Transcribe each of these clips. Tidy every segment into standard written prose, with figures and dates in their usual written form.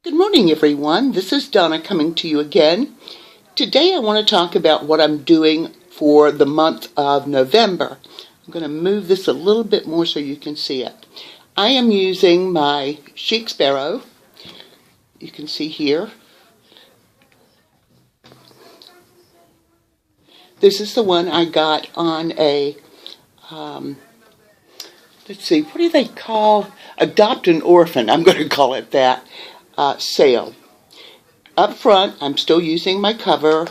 Good morning, everyone. This is Donna coming to you again. Today I want to talk about what I'm doing for the month of November. I'm going to move this a little bit more so you can see it. I am using my Chic Sparrow. You can see here. This is the one I got on a, let's see, what do they call? Adopt an Orphan, I'm going to call it that. Sale. Up front, I'm still using my cover.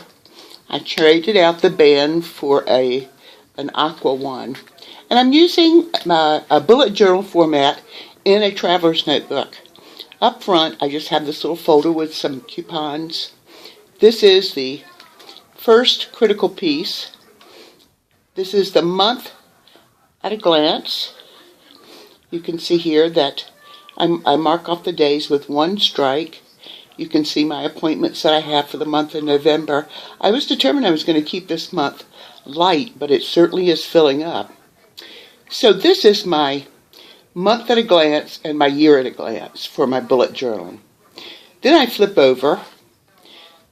I traded out the band for an aqua one. And I'm using a bullet journal format in a traveler's notebook. Up front, I just have this little folder with some coupons. This is the first critical piece. This is the month at a glance. You can see here that I mark off the days with one strike. You can see my appointments that I have for the month of November. I was determined I was going to keep this month light, but it certainly is filling up. So this is my month at a glance and my year at a glance for my bullet journal. Then I flip over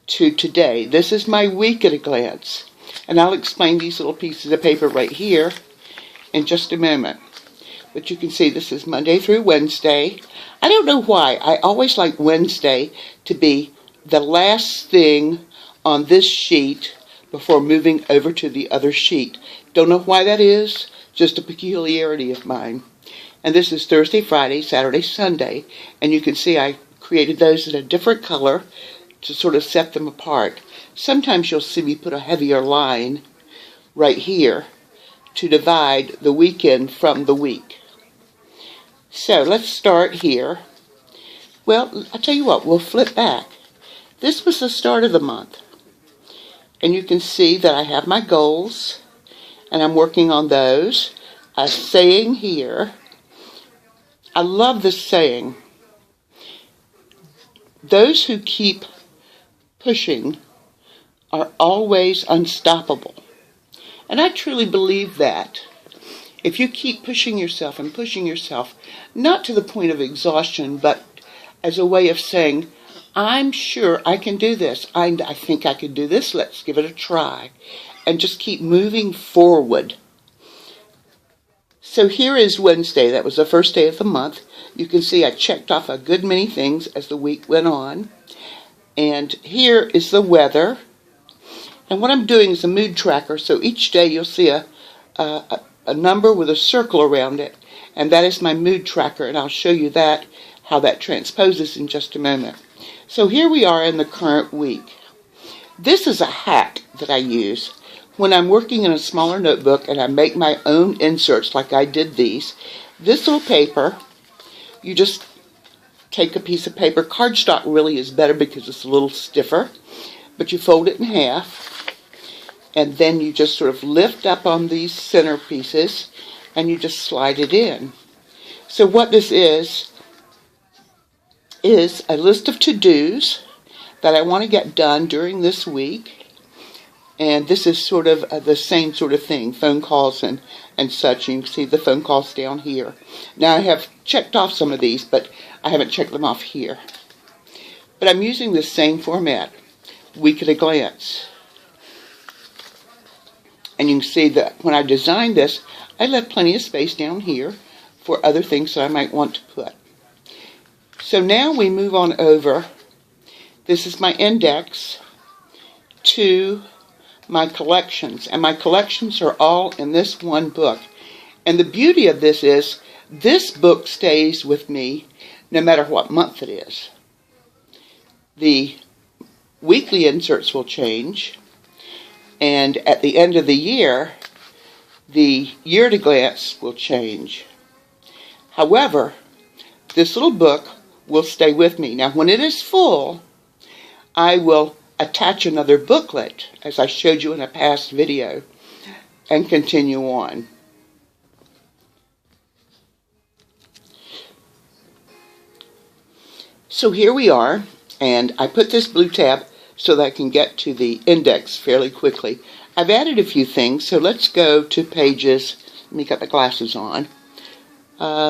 to today. This is my week at a glance. And I'll explain these little pieces of paper right here in just a moment. But you can see this is Monday through Wednesday. I don't know why. I always like Wednesday to be the last thing on this sheet before moving over to the other sheet. Don't know why that is. Just a peculiarity of mine. And this is Thursday, Friday, Saturday, Sunday. And you can see I created those in a different color to sort of set them apart. Sometimes you'll see me put a heavier line right here to divide the weekend from the week. So let's start here. Well, I'll tell you what, we'll flip back. This was the start of the month. And you can see that I have my goals, and I'm working on those. A saying here. I love this saying. Those who keep pushing are always unstoppable. And I truly believe that. If you keep pushing yourself and pushing yourself, not to the point of exhaustion, but as a way of saying, I'm sure I can do this. I think I can do this. Let's give it a try. And just keep moving forward. So here is Wednesday. That was the first day of the month. You can see I checked off a good many things as the week went on. And here is the weather. And what I'm doing is a mood tracker. So each day you'll see a number with a circle around it, and that is my mood tracker, and I'll show you that, how that transposes in just a moment. So here we are in the current week. This is a hack that I use when I'm working in a smaller notebook and I make my own inserts like I did these. This little paper, you just take a piece of paper. Cardstock really is better because it's a little stiffer, but you fold it in half. And then you just sort of lift up on these center pieces and you just slide it in. So what this is a list of to-dos that I want to get done during this week. And this is sort of the same sort of thing, phone calls and such. You can see the phone calls down here. Now I have checked off some of these, but I haven't checked them off here. But I'm using the same format, week at a glance. And you can see that when I designed this, I left plenty of space down here for other things that I might want to put. So now we move on over. This is my index to my collections. And my collections are all in this one book. And the beauty of this is, this book stays with me no matter what month it is. The weekly inserts will change. And at the end of the year at a glance will change. However, this little book will stay with me. Now, when it is full, I will attach another booklet, as I showed you in a past video, and continue on. So here we are, and I put this blue tab so that I can get to the index fairly quickly. I've added a few things, so let's go to pages. Let me get the glasses on.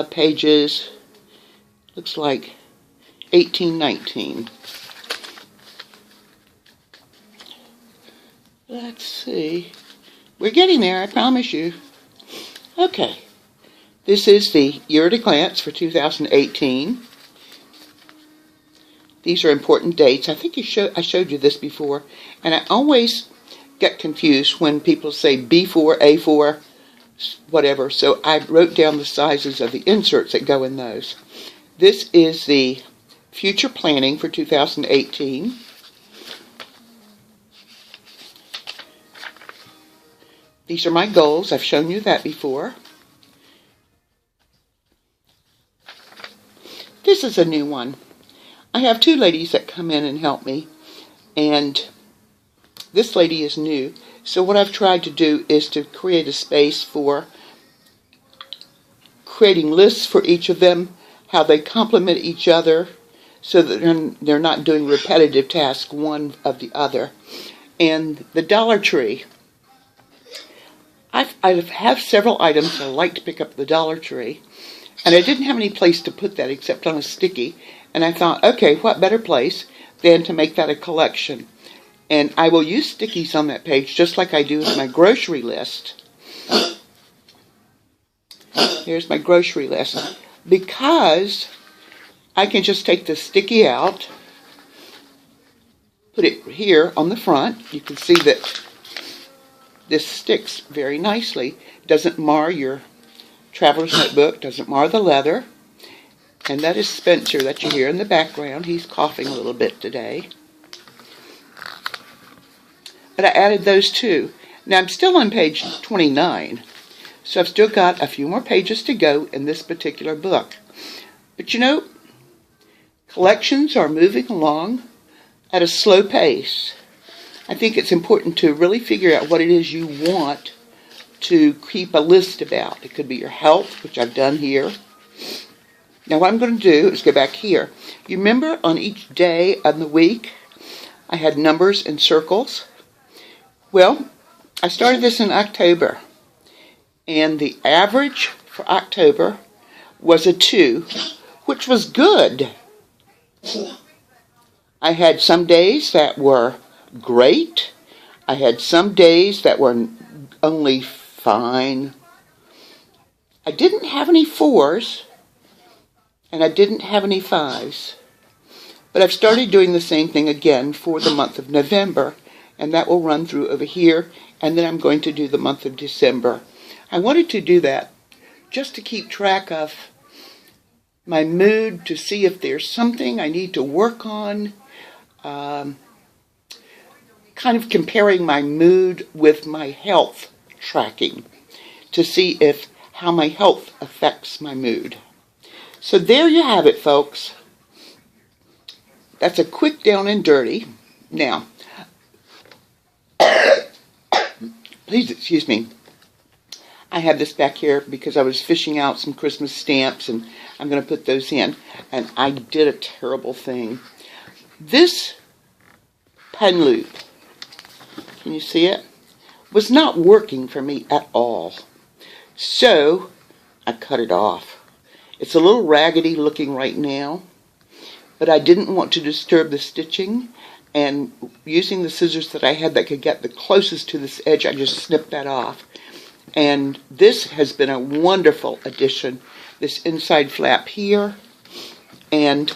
Pages, looks like 1819. Let's see. We're getting there, I promise you. Okay. This is the year at a glance for 2018. These are important dates. I think I showed you this before, and I always get confused when people say B4, A4, whatever, so I wrote down the sizes of the inserts that go in those. This is the future planning for 2018. These are my goals. I've shown you that before. This is a new one. I have two ladies that come in and help me, and this lady is new. So what I've tried to do is to create a space for creating lists for each of them, how they complement each other, so that they're not doing repetitive tasks one of the other. And the Dollar Tree. I have several items that I like to pick up at the Dollar Tree, and I didn't have any place to put that except on a sticky, and I thought, okay, what better place than to make that a collection? And I will use stickies on that page just like I do with my grocery list. Here's my grocery list. Because I can just take the sticky out, put it here on the front. You can see that this sticks very nicely. Doesn't mar your traveler's notebook, doesn't mar the leather. And that is Spencer that you hear in the background. He's coughing a little bit today. But I added those too. Now I'm still on page 29, so I've still got a few more pages to go in this particular book. But you know, collections are moving along at a slow pace. I think it's important to really figure out what it is you want to keep a list about. It could be your health, which I've done here. Now what I'm going to do is go back here. You remember on each day of the week, I had numbers and circles. Well, I started this in October, and the average for October was a 2, which was good. I had some days that were great. I had some days that were only fine. I didn't have any 4s, and I didn't have any 5s. But I've started doing the same thing again for the month of November, and that will run through over here, and then I'm going to do the month of December. I wanted to do that just to keep track of my mood, to see if there's something I need to work on, kind of comparing my mood with my health tracking to see if how my health affects my mood. So there you have it, folks. That's a quick down and dirty. Now, please excuse me. I have this back here because I was fishing out some Christmas stamps, and I'm going to put those in. And I did a terrible thing. This pen loop, can you see it, was not working for me at all. So I cut it off. It's a little raggedy looking right now, but I didn't want to disturb the stitching, and using the scissors that I had that could get the closest to this edge, I just snipped that off. And this has been a wonderful addition, this inside flap here and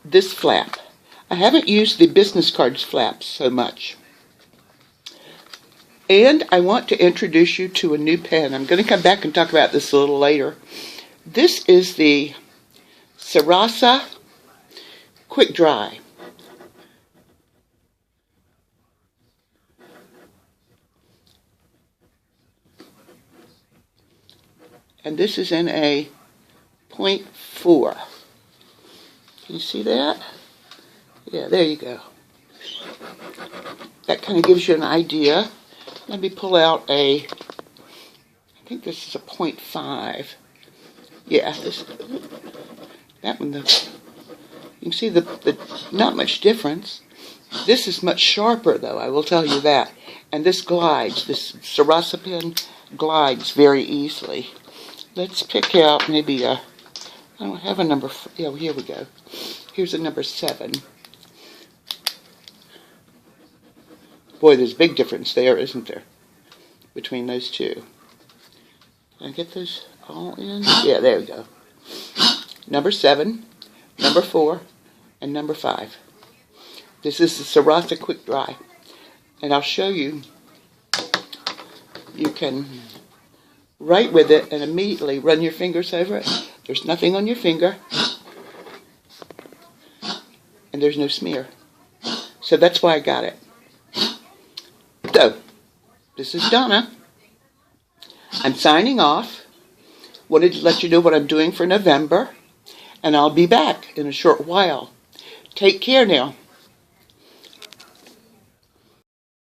this flap. I haven't used the business cards flaps so much. And I want to introduce you to a new pen. I'm going to come back and talk about this a little later. This is the Sarasa Quick Dry. And this is in a 0.4. Can you see that? Yeah, there you go. That kind of gives you an idea. Let me pull out I think this is a 0.5. Yeah, that one, you can see the not much difference. This is much sharper, though, I will tell you that. And this glides, this Sarasa pen glides very easily. Let's pick out maybe a I don't have a number. Yeah, here we go. Here's a number 7. Boy, there's a big difference there, isn't there? Between those two. Can I get those all in? Yeah, there we go. Number 7, number 4, and number 5. This is the Sarasa Quick Dry. And I'll show you. You can write with it and immediately run your fingers over it. There's nothing on your finger. And there's no smear. So that's why I got it. So, this is Donna. I'm signing off. Wanted to let you know what I'm doing for November. And I'll be back in a short while. Take care now.